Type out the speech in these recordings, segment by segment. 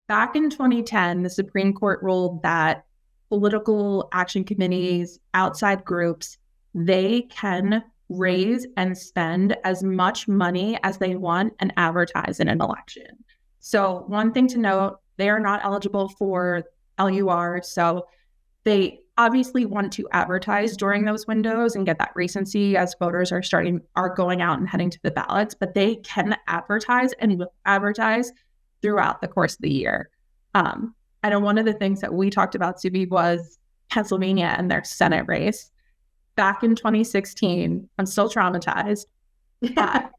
back in 2010, the Supreme Court ruled that political action committees, outside groups, they can raise and spend as much money as they want and advertise in an election. So one thing to note, they are not eligible for LUR. So they obviously want to advertise during those windows and get that recency as voters are going out and heading to the ballots, but they can advertise and will advertise throughout the course of the year. I know one of the things that we talked about, Subi, was Pennsylvania and their Senate race. Back in 2016, I'm still traumatized. Pat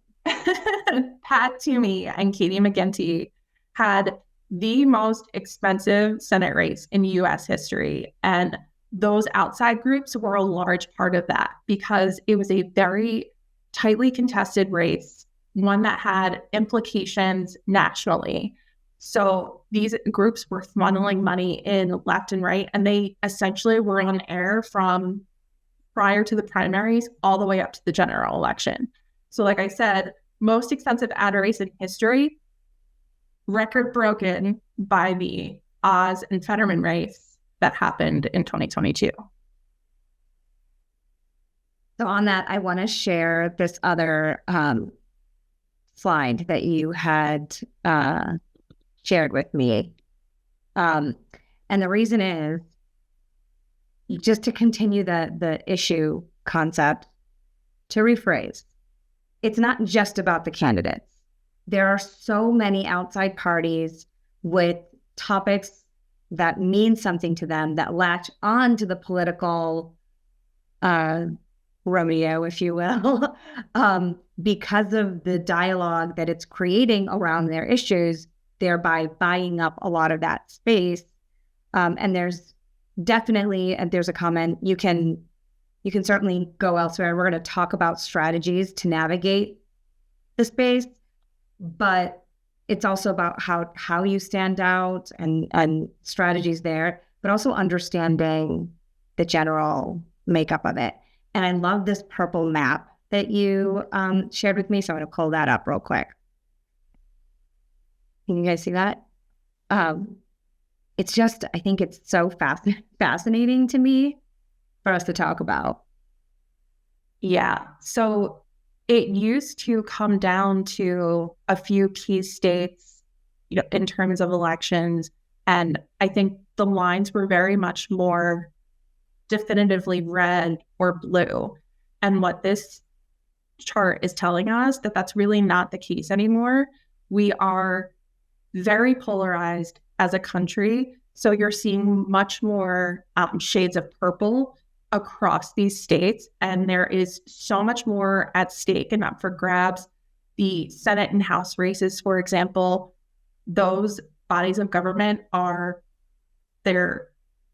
Toomey and Katie McGinty had the most expensive Senate race in U.S. history. And those outside groups were a large part of that because it was a very tightly contested race, one that had implications nationally. So these groups were funneling money in left and right, and they essentially were on air from prior to the primaries all the way up to the general election. So like I said, most expensive ad race in history, record broken by the Oz and Fetterman race that happened in 2022. So on that, I want to share this other slide that you had shared with me. And the reason is just to continue the issue concept, to rephrase. It's not just about the candidates. There are so many outside parties with topics that mean something to them that latch on to the political rodeo, if you will, because of the dialogue that it's creating around their issues, thereby buying up a lot of that space. And there's definitely, there's a comment, you can certainly go elsewhere. We're going to talk about strategies to navigate the space, but it's also about how you stand out and strategies there, but also understanding the general makeup of it. And I love this purple map that you shared with me, so I'm going to pull that up real quick. Can you guys see that? It's just, I think it's so fascinating to me for us to talk about. Yeah. So it used to come down to a few key states, in terms of elections. And I think the lines were very much more definitively red or blue. And what this chart is telling us that's really not the case anymore. We are very polarized as a country. So you're seeing much more shades of purple across these states. And there is so much more at stake and up for grabs. The Senate and House races, for example, those bodies of government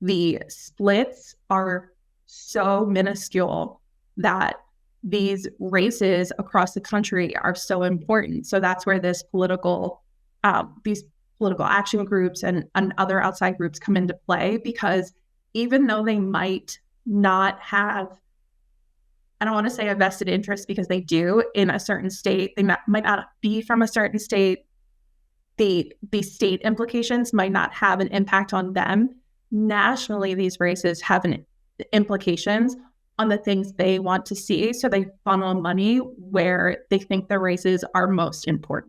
the splits are so minuscule that these races across the country are so important. So that's where these political action groups and other outside groups come into play, because even though they might not have, I don't want to say a vested interest, because they do in a certain state, they might not be from a certain state, the state implications might not have an impact on them. Nationally, these races have implications on the things they want to see. So they funnel money where they think the races are most important.